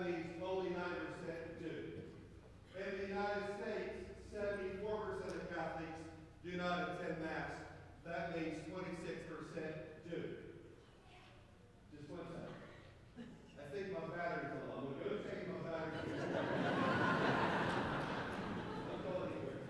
That means only 9% do. In the United States, 74% of Catholics do not attend Mass. That means 26% do. Just one second. I think my battery's low. I'm going to go change my battery. Don't go anywhere.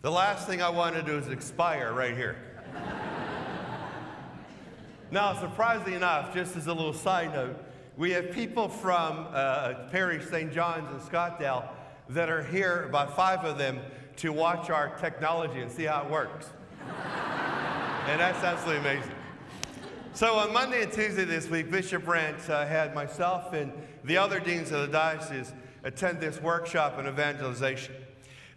The last thing I want to do is expire right here. Now, surprisingly enough, just as a little side note, we have people from Parish St. John's in Scottdale that are here, about 5 of them, to watch our technology and see how it works. And that's absolutely amazing. So on Monday and Tuesday this week, Bishop Brent had myself and the other deans of the diocese attend this workshop on evangelization.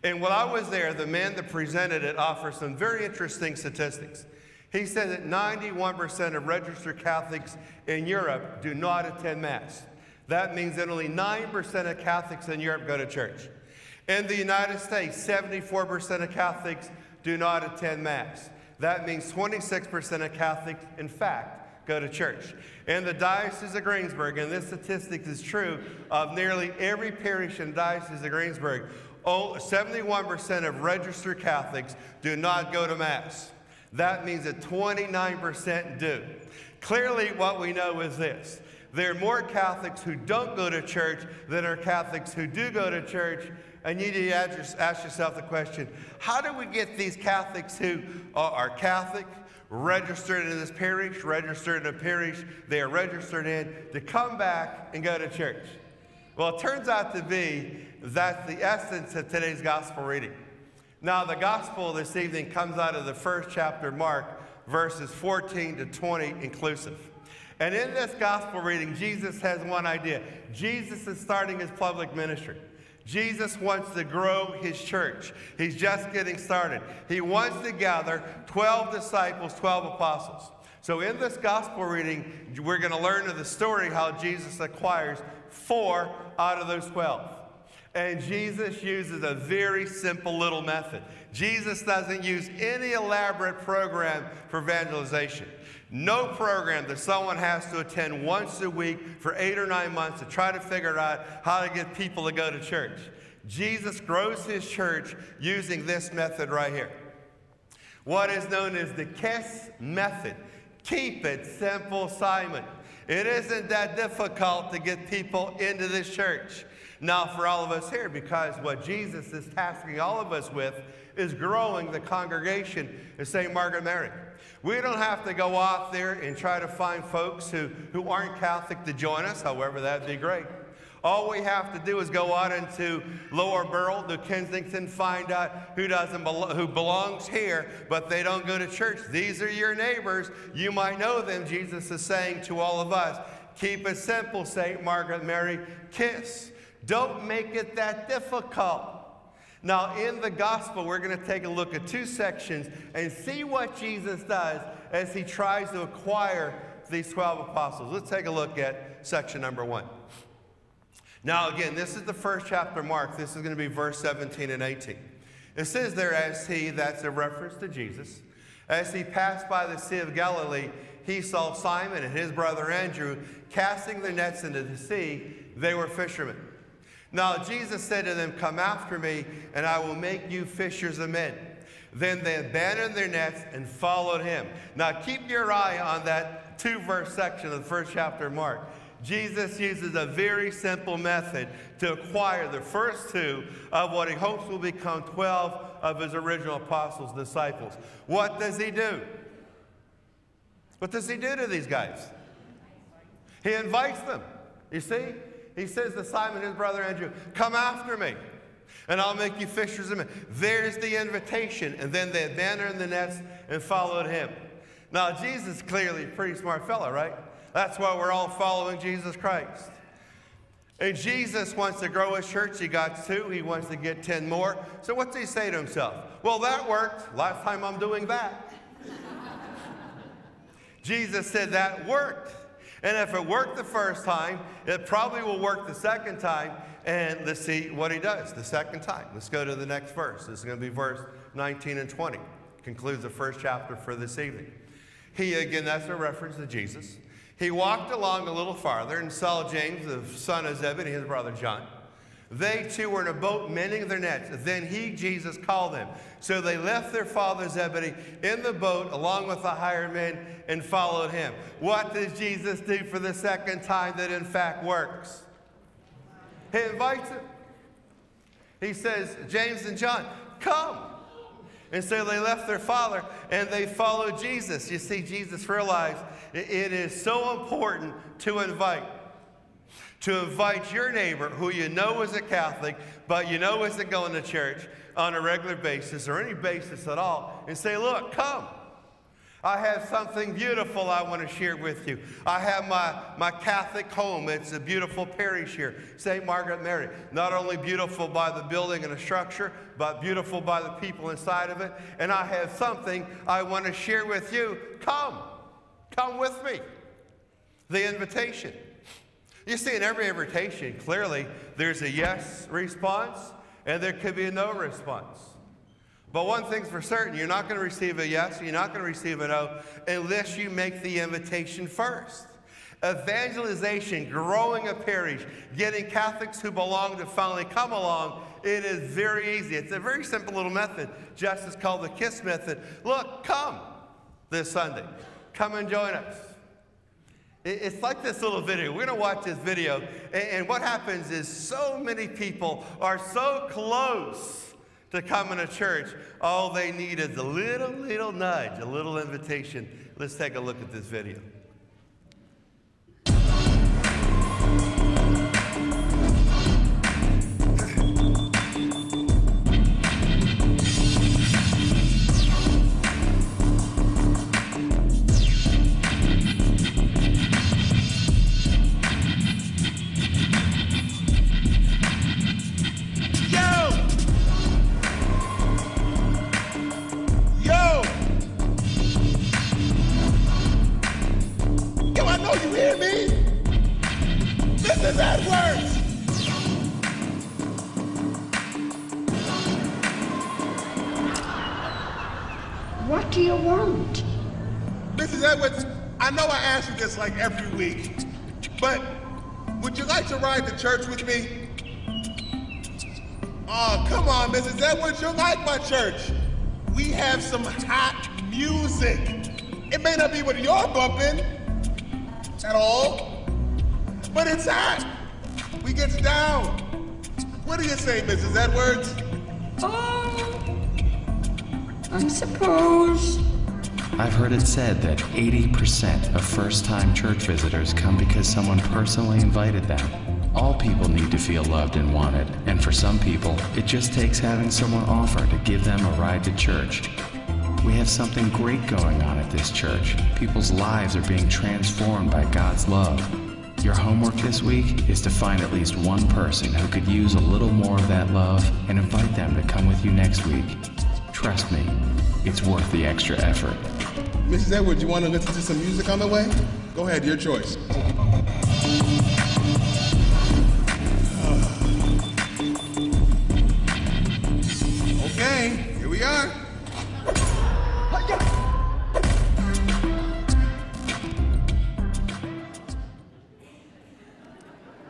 And while I was there, the man that presented it offered some very interesting statistics. He said that 91% of registered Catholics in Europe do not attend Mass. That means that only 9% of Catholics in Europe go to church. In the United States, 74% of Catholics do not attend Mass. That means 26% of Catholics, in fact, go to church. In the Diocese of Greensburg, and this statistic is true of nearly every parish in the Diocese of Greensburg, 71% of registered Catholics do not go to Mass. That means that 29% do. Clearly, what we know is this. There are more Catholics who don't go to church than are Catholics who do go to church. And you need to ask yourself the question, how do we get these Catholics who are Catholic, registered in this parish, registered in a parish they are registered in, to come back and go to church? Well, it turns out to be that's the essence of today's gospel reading. Now, the gospel this evening comes out of the first chapter of Mark, verses 14 to 20 inclusive. And in this gospel reading, Jesus has one idea. Jesus is starting his public ministry. Jesus wants to grow his church. He's just getting started. He wants to gather 12 disciples, 12 apostles. So in this gospel reading, we're going to learn of the story how Jesus acquires 4 out of those 12. And Jesus uses a very simple little method. Jesus doesn't use any elaborate program for evangelization. No program that someone has to attend once a week for 8 or 9 months to try to figure out how to get people to go to church. Jesus grows his church using this method right here. What is known as the KISS method. Keep it simple, Simon. It isn't that difficult to get people into this church. Now, for all of us here, because what Jesus is tasking all of us with is growing the congregation at St. Margaret Mary. We don't have to go out there and try to find folks who aren't Catholic to join us. However, that'd be great. All we have to do is go out into Lower Burrell, New Kensington, find out who belongs here, but they don't go to church. These are your neighbors. You might know them. Jesus is saying to all of us, keep it simple, St. Margaret Mary, KISS. Don't make it that difficult. Now, in the gospel, we're going to take a look at 2 sections and see what Jesus does as he tries to acquire these 12 apostles. Let's take a look at section number 1. Now, again, this is the first chapter of Mark. This is going to be verse 17 and 18. It says there, as he, that's a reference to Jesus, as he passed by the Sea of Galilee, he saw Simon and his brother Andrew casting their nets into the sea. They were fishermen. Now Jesus said to them, come after me, and I will make you fishers of men. Then they abandoned their nets and followed him. Now keep your eye on that 2-verse section of the first chapter of Mark. Jesus uses a very simple method to acquire the first 2 of what he hopes will become 12 of his original apostles' disciples. What does he do? What does he do to these guys? He invites them. You see? He says to Simon, his brother Andrew, come after me, and I'll make you fishers of men. There's the invitation. And then they abandoned the nets and followed him. Now, Jesus is clearly a pretty smart fellow, right? That's why we're all following Jesus Christ. And Jesus wants to grow his church. He got 2. He wants to get 10 more. So what's he say to himself? Well, that worked. Last time I'm doing that. Jesus said that worked. And if it worked the first time, it probably will work the second time. And let's see what he does the second time. Let's go to the next verse. This is going to be verse 19 and 20. Concludes the first chapter for this evening. He, again, that's a reference to Jesus. He walked along a little farther and saw James, the son of Zebedee, his brother John. They too were in a boat mending their nets. Then he, Jesus, called them. So they left their father Zebedee in the boat along with the hired men and followed him. What does Jesus do for the second time that in fact works? He invites them. He says, James and John, come. And so they left their father and they followed Jesus. You see, Jesus realized it is so important to invite your neighbor who you know is a Catholic, but you know isn't going to church on a regular basis or any basis at all, and say, look, come. I have something beautiful I want to share with you. I have my Catholic home. It's a beautiful parish here, St. Margaret Mary. Not only beautiful by the building and the structure, but beautiful by the people inside of it. And I have something I want to share with you. Come. Come with me. The invitation. You see, in every invitation, clearly, there's a yes response, and there could be a no response. But one thing's for certain, you're not going to receive a yes, you're not going to receive a no, unless you make the invitation first. Evangelization, growing a parish, getting Catholics who belong to finally come along, it is very easy. It's a very simple little method, just as called the KISS method. Look, come this Sunday. Come and join us. It's like this little video. We're going to watch this video, and what happens is so many people are so close to coming to church. All they need is a little nudge, a little invitation. Let's take a look at this video. What do you want? Mrs. Edwards, I know I ask you this like every week, but would you like to ride to church with me? Oh, come on, Mrs. Edwards, you'll like my church. We have some hot music. It may not be what you're bumping at all, but it's hot. We get down. What do you say, Mrs. Edwards? I suppose. I've heard it said that 80% of first-time church visitors come because someone personally invited them. All people need to feel loved and wanted, and for some people, it just takes having someone offer to give them a ride to church. We have something great going on at this church. People's lives are being transformed by God's love. Your homework this week is to find at least one person who could use a little more of that love and invite them to come with you next week. Trust me, it's worth the extra effort. Mrs. Edwards, you want to listen to some music on the way? Go ahead, your choice. Okay, here we are.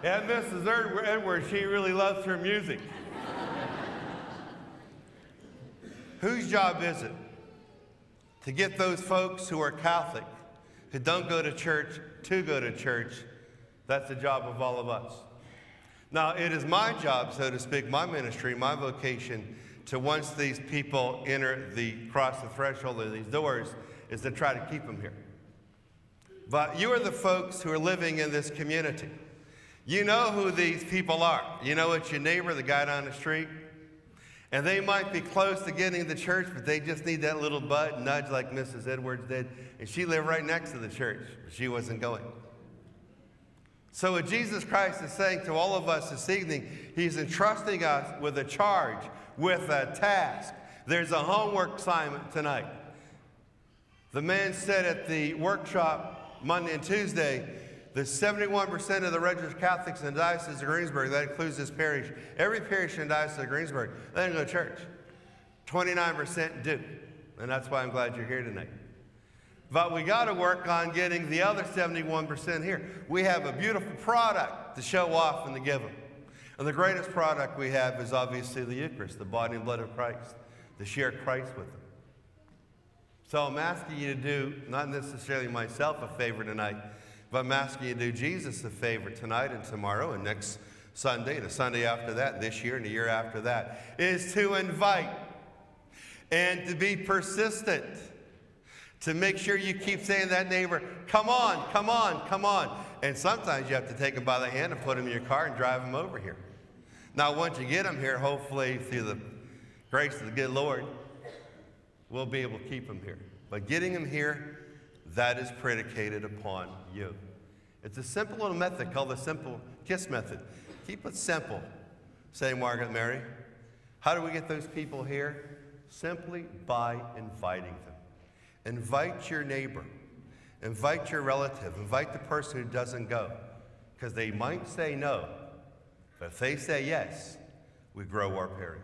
And Mrs. Edwards, she really loves her music. Whose job is it to get those folks who are Catholic, who don't go to church, to go to church? That's the job of all of us. Now, it is my job, so to speak, my ministry, my vocation, to once these people cross the threshold of these doors, is to try to keep them here. But you are the folks who are living in this community. You know who these people are. You know it's your neighbor, the guy down the street. And they might be close to getting to church, but they just need that little nudge like Mrs. Edwards did. And she lived right next to the church, but she wasn't going. So what Jesus Christ is saying to all of us this evening, he's entrusting us with a charge, with a task. There's a homework assignment tonight. The man said at the workshop Monday and Tuesday, the 71% of the registered Catholics in the Diocese of Greensburg, that includes this parish, every parish in the Diocese of Greensburg, they don't go to church. 29% do. And that's why I'm glad you're here tonight. But we got to work on getting the other 71% here. We have a beautiful product to show off and to give them. And the greatest product we have is obviously the Eucharist, the body and blood of Christ, to share Christ with them. So I'm asking you to do, not necessarily myself a favor tonight, but I'm asking you to do Jesus a favor tonight and tomorrow and next Sunday and the Sunday after that, and this year and the year after that, is to invite and to be persistent. To make sure you keep saying to that neighbor, come on, come on, come on. And sometimes you have to take them by the hand and put them in your car and drive them over here. Now, once you get them here, hopefully through the grace of the good Lord, we'll be able to keep them here. But getting them here, that is predicated upon you. It's a simple little method called the simple kiss method. Keep it simple, say Margaret Mary. How do we get those people here? Simply by inviting them. Invite your neighbor. Invite your relative. Invite the person who doesn't go. Because they might say no, but if they say yes, we grow our parish.